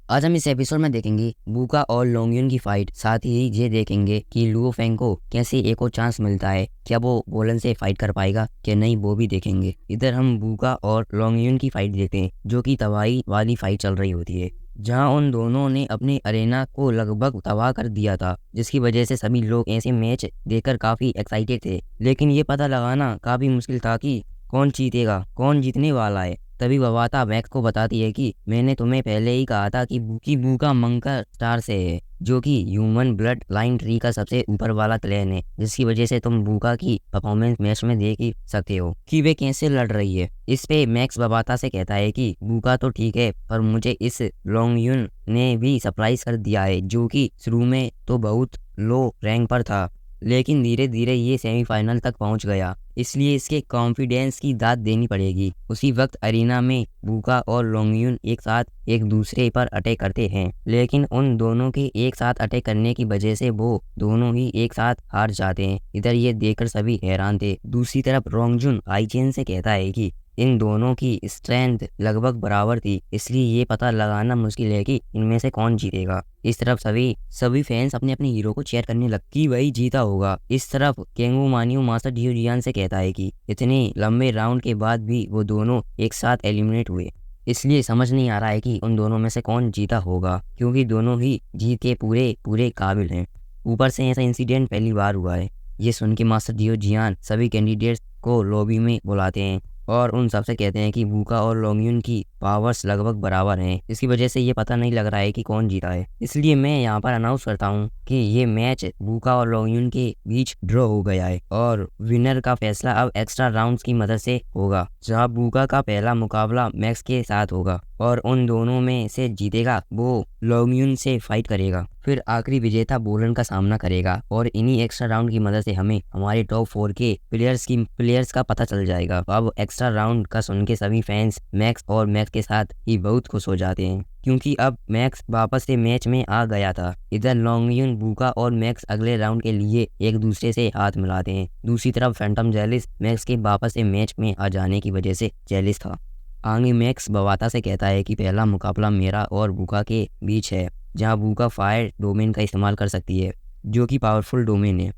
आज हम इस एपिसोड में देखेंगे बूका और लोंगयुन की फाइट। साथ ही ये देखेंगे कि लुओ फेंग को कैसे एक और चांस मिलता है, क्या वो वोलन से फाइट कर पाएगा क्या नहीं, वो भी देखेंगे। इधर हम बूका और लोंगयुन की फाइट देखते हैं, जो कि तबाही वाली फाइट चल रही होती है, जहां उन दोनों ने अपनी अरेना को लगभग तबाह कर दिया था, जिसकी वजह से सभी लोग ऐसे मैच देखकर काफी एक्साइटेड थे। लेकिन ये पता लगाना काफी मुश्किल था कि कौन जीतेगा, कौन जीतने वाला है। तभी ववाता मैक्स को बताती है कि मैंने तुम्हें पहले ही कहा था कि बूका मंकर स्टार से है, जो कि ह्यूमन ब्लड लाइन ट्री का सबसे ऊपर वाला क्लैन है, जिसकी वजह से तुम बूका की परफॉर्मेंस मैच में देख ही सकते हो कि वे कैसे लड़ रही है। इस पे मैक्स ववाता से कहता है कि बूका तो ठीक है, पर मुझे इस लोंगयुन ने भी सरप्राइज कर दिया है, जो कि शुरू में तो बहुत लो रैंक पर था, लेकिन धीरे धीरे ये सेमीफाइनल तक पहुंच गया, इसलिए इसके कॉन्फिडेंस की दाद देनी पड़ेगी। उसी वक्त अरीना में बूका और लोंगयुन एक साथ एक दूसरे पर अटैक करते हैं, लेकिन उन दोनों के एक साथ अटैक करने की वजह से वो दोनों ही एक साथ हार जाते हैं। इधर ये देखकर सभी हैरान थे। दूसरी तरफ रोंगजुन आईचेन से कहता है कि इन दोनों की स्ट्रेंथ लगभग बराबर थी, इसलिए ये पता लगाना मुश्किल है कि इनमें से कौन जीतेगा। इस तरफ सभी सभी फैंस अपने अपने हीरो को चेयर करने लग कि वही जीता होगा। इस तरफ केंगू मानियो मास्टर डियो जियान से कहता है कि इतने लंबे राउंड के बाद भी वो दोनों एक साथ एलिमिनेट हुए, इसलिए समझ नहीं आ रहा है कि उन दोनों में से कौन जीता होगा, क्योंकि दोनों ही जीत के पूरे पूरे काबिल हैं। ऊपर से ऐसा इंसिडेंट पहली बार हुआ है। ये सुन के मास्टर डियो जियान सभी कैंडिडेट्स को लॉबी में बुलाते हैं और उन सबसे कहते हैं कि बूका और लोंगयुन की पावर्स लगभग बराबर हैं, इसकी वजह से ये पता नहीं लग रहा है कि कौन जीता है। इसलिए मैं यहाँ पर अनाउंस करता हूँ कि ये मैच बूका और लोंगयुन के बीच ड्रॉ हो गया है और विनर का फैसला अब एक्स्ट्रा राउंड्स की मदद से होगा, जहाँ बूका का पहला मुकाबला मैक्स के साथ होगा और उन दोनों में से जीतेगा वो लोंगयुन से फाइट करेगा, फिर आखिरी विजेता बोलन का सामना करेगा और इन्हीं एक्स्ट्रा राउंड की मदद से हमें हमारे टॉप 4 के प्लेयर्स का पता चल जाएगा। अब एक्स्ट्रा राउंड का सुन के सभी फैंस मैक्स और मैक्स के साथ ही बहुत खुश हो जाते हैं, क्योंकि अब मैक्स वापस से मैच में आ गया था। इधर लोंगयुन, बूका और मैक्स अगले राउंड के लिए एक दूसरे से हाथ मिलाते हैं। दूसरी तरफ फैंटम जेलिस मैक्स के वापस से मैच में आ जाने की वजह से जेलिस था। आगे मैक्स बवाता से कहता है कि पहला मुकाबला मेरा और बूका के बीच है, जहां बूका फायर डोमेन का इस्तेमाल कर सकती है, जो कि पावरफुल डोमेन है।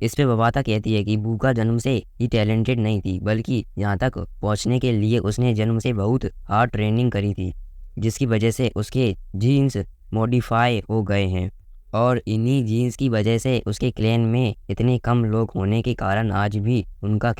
इस पे बवाता कहती है कि बूका जन्म से ही टैलेंटेड नहीं थी, बल्कि यहाँ तक पहुँचने के लिए उसने जन्म से बहुत हार्ड ट्रेनिंग करी थी, जिसकी वजह से उसके जीन्स मॉडिफाई हो गए हैं और इन्हीं जीन्स की वजह से उसके क्लैन में इतने कम लोग होने के कारण आज भी उसका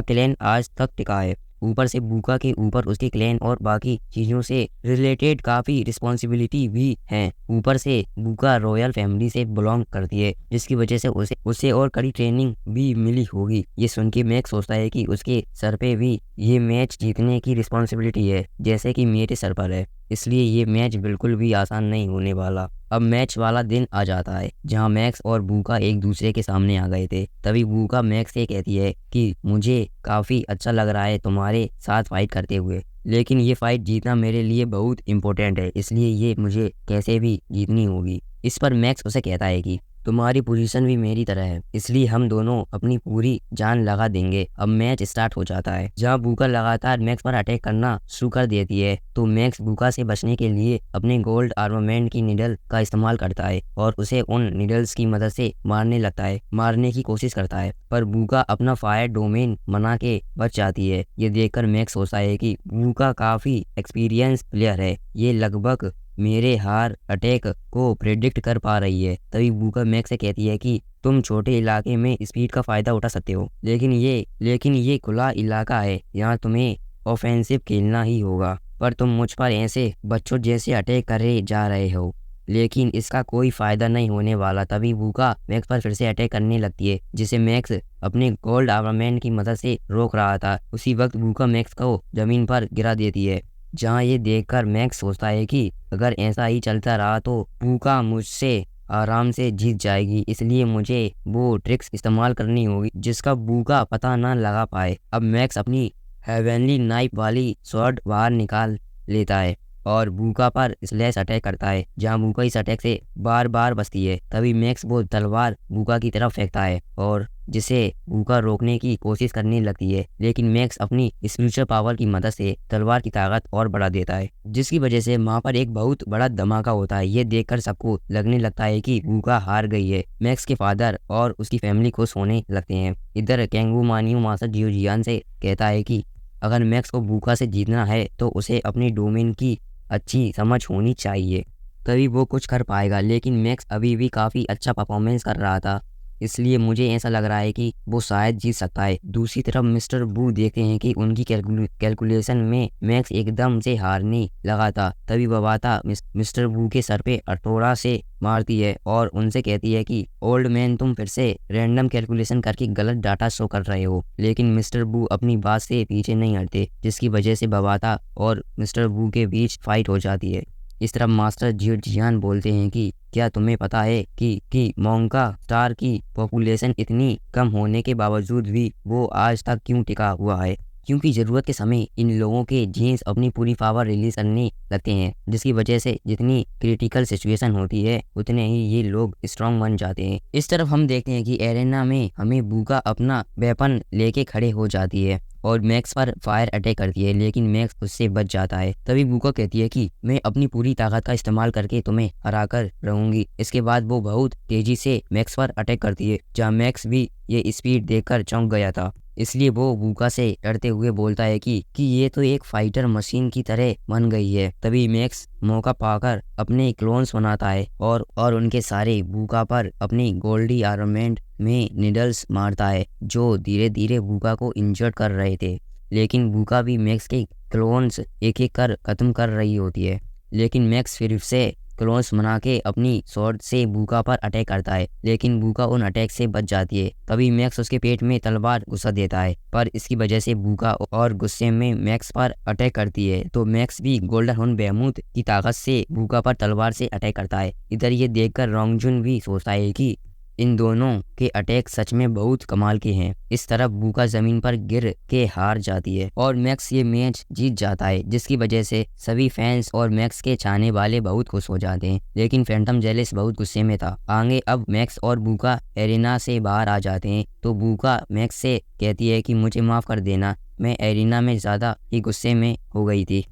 क्लैन आज तक टिका है। ऊपर से बूका के ऊपर उसके क्लैन और बाकी चीज़ों से रिलेटेड काफ़ी रिस्पॉन्सिबिलिटी भी हैं। ऊपर से बूका रॉयल फैमिली से बिलोंग करती है, जिसकी वजह से उसे और कड़ी ट्रेनिंग भी मिली होगी। ये सुन के मैक्स सोचता है कि उसके सर पे भी ये मैच जीतने की रिस्पॉन्सिबिलिटी है, जैसे कि मेरे सर पर है, इसलिए ये मैच बिल्कुल भी आसान नहीं होने वाला। अब मैच वाला दिन आ जाता है, जहां मैक्स और बूका एक दूसरे के सामने आ गए थे। तभी बूका मैक्स से कहती है कि मुझे काफ़ी अच्छा लग रहा है तुम्हारे साथ फाइट करते हुए, लेकिन ये फाइट जीतना मेरे लिए बहुत इंपॉर्टेंट है, इसलिए ये मुझे कैसे भी जीतनी होगी। इस पर मैक्स उसे कहता है कि तुम्हारी पोजीशन भी मेरी तरह है, इसलिए हम दोनों अपनी पूरी जान लगा देंगे। अब मैच स्टार्ट हो जाता है, जहां बूका लगातार मैक्स पर अटैक करना शुरू कर देती है, तो मैक्स बूका से बचने के लिए अपने गोल्ड आर्मामेंट की निडल का इस्तेमाल करता है और उसे उन निडल्स की मदद से मारने की कोशिश करता है, पर बूका अपना फायर डोमेन बना के बच जाती है। ये देखकर मैक्स सोचता है कि बूका काफी एक्सपीरियंस प्लेयर है, ये लगभग मेरे हार अटैक को प्रेडिक्ट कर पा रही है। तभी बूका मैक्स से कहती है कि तुम छोटे इलाके में स्पीड का फायदा उठा सकते हो, लेकिन ये खुला इलाका है, यहाँ तुम्हें ऑफेंसिव खेलना ही होगा, पर तुम मुझ पर ऐसे बच्चों जैसे अटैक करे जा रहे हो, लेकिन इसका कोई फायदा नहीं होने वाला। तभी बूका मैक्स पर फिर से अटैक करने लगती है, जिसे मैक्स अपने गोल्ड आर्मामेंट की मदद से रोक रहा था। उसी वक्त बूका मैक्स को जमीन पर गिरा देती है, जहां ये देखकर मैक्स सोचता है कि अगर ऐसा ही चलता रहा तो बूका मुझसे आराम से जीत जाएगी, इसलिए मुझे वो ट्रिक्स इस्तेमाल करनी होगी जिसका बूका पता ना लगा पाए। अब मैक्स अपनी हेवनली नाइफ वाली स्वॉर्ड बाहर निकाल लेता है और बूका पर स्लैश अटैक करता है, जहां बूका इस अटैक से बार बार बचती है। तभी मैक्स वो तलवार बूका की तरफ फेंकता है और जिसे बूका रोकने की कोशिश करने लगती है, लेकिन मैक्स अपनी स्पिरिचुअल पावर की मदद से तलवार की ताकत और बढ़ा देता है, जिसकी वजह से वहाँ पर एक बहुत बड़ा धमाका होता है। ये देखकर सबको लगने लगता है कि बूका हार गई है। मैक्स के फादर और उसकी फैमिली खुश होने लगते हैं। इधर कैंगू मानियो मास्टर जियो जियान से कहता है कि अगर मैक्स को बूका से जीतना है तो उसे अपनी डोमेन की अच्छी समझ होनी चाहिए, तभी वो कुछ कर पाएगा। लेकिन मैक्स अभी भी काफ़ी अच्छा परफॉर्मेंस कर रहा था, इसलिए मुझे ऐसा लग रहा है कि वो शायद जीत सकता है। दूसरी तरफ मिस्टर बू देखते हैं कि उनकी कैलकुलेशन में मैक्स एकदम से हारने लगा था। तभी बबाता मिस्टर बू के सर पे हथौड़ा से मारती है और उनसे कहती है कि ओल्ड मैन, तुम फिर से रैंडम कैलकुलेशन करके गलत डाटा शो कर रहे हो। लेकिन मिस्टर बू अपनी बात से पीछे नहीं हटते, जिसकी वजह से बबाता और मिस्टर बू के बीच फाइट हो जाती है। इस तरफ मास्टर जियो जियान बोलते हैं कि क्या तुम्हें पता है कि मोंका स्टार की पॉपुलेशन इतनी कम होने के बावजूद भी वो आज तक क्यों टिका हुआ है? क्योंकि ज़रूरत के समय इन लोगों के जीन्स अपनी पूरी पावर रिलीज करने लगते हैं, जिसकी वजह से जितनी क्रिटिकल सिचुएशन होती है उतने ही ये लोग स्ट्रांग बन जाते हैं। इस तरफ हम देखते हैं कि एरेना में हमें बूका अपना वेपन लेके खड़े हो जाती है और मैक्स पर फायर अटैक करती है, लेकिन मैक्स उससे बच जाता है। तभी बूका कहती है कि मैं अपनी पूरी ताकत का इस्तेमाल करके तुम्हें हरा कर रहूंगी। इसके बाद वो बहुत तेजी से मैक्स पर अटैक करती है, जहाँ मैक्स भी ये स्पीड देखकर चौंक गया था। इसलिए वो बूका से डरते हुए बोलता है कि ये तो एक फाइटर मशीन की तरह बन गई है। तभी मैक्स मौका पाकर अपने क्लोन्स बनाता है और उनके सारे बूका पर अपनी गोल्डी आर्मेंट में निडल्स मारता है, जो धीरे धीरे बूका को इंजर्ड कर रहे थे। लेकिन बूका भी मैक्स के क्लोन्स एक एक कर खत्म कर रही होती है, लेकिन मैक्स फिर से क्लोन्स बना के अपनी स्वॉर्ड से बूका पर अटैक करता है, लेकिन बूका उन अटैक से बच जाती है। तभी मैक्स उसके पेट में तलवार घुसा देता है, पर इसकी वजह से बूका और गुस्से में मैक्स पर अटैक करती है, तो मैक्स भी गोल्डन हॉर्न बेहमूथ की ताकत से बूका पर तलवार से अटैक करता है। इधर ये देखकर रोंगजुन भी सोचता है कि इन दोनों के अटैक सच में बहुत कमाल के हैं। इस तरफ बूका जमीन पर गिर के हार जाती है और मैक्स ये मैच जीत जाता है, जिसकी वजह से सभी फैंस और मैक्स के चाहने वाले बहुत खुश हो जाते हैं। लेकिन फैंटम जेलिस बहुत गुस्से में था। आगे अब मैक्स और बूका एरिना से बाहर आ जाते हैं, तो बूका मैक्स से कहती है कि मुझे माफ कर देना, मैं एरिना में ज़्यादा ही गुस्से में हो गई थी।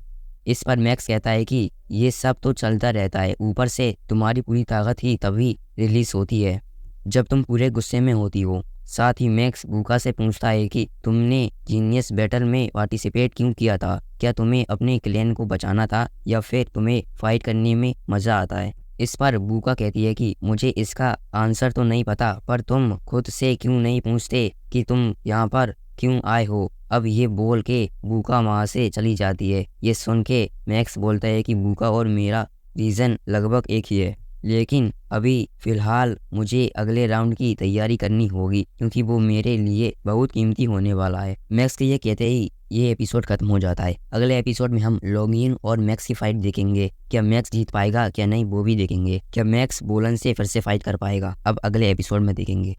इस पर मैक्स कहता है कि ये सब तो चलता रहता है, ऊपर से तुम्हारी पूरी ताकत ही तभी रिलीज होती है जब तुम पूरे गुस्से में होती हो। साथ ही मैक्स बूका से पूछता है कि तुमने जीनियस बैटल में पार्टिसिपेट क्यों किया था? क्या तुम्हें अपने क्लैन को बचाना था या फिर तुम्हें फाइट करने में मज़ा आता है? इस पर बूका कहती है कि मुझे इसका आंसर तो नहीं पता, पर तुम खुद से क्यों नहीं पूछते कि तुम यहाँ पर क्यों आए हो? अब ये बोल के बूका वहाँ से चली जाती है। ये सुन के मैक्स बोलता है कि बूका और मेरा रीज़न लगभग एक ही है, लेकिन अभी फ़िलहाल मुझे अगले राउंड की तैयारी करनी होगी, क्योंकि वो मेरे लिए बहुत कीमती होने वाला है। मैक्स के ये कहते ही ये एपिसोड खत्म हो जाता है। अगले एपिसोड में हम लॉगिन और मैक्स की फाइट देखेंगे। क्या मैक्स जीत पाएगा क्या नहीं वो भी देखेंगे। क्या मैक्स बोलन से फिर से फाइट कर पाएगा, अब अगले एपिसोड में देखेंगे।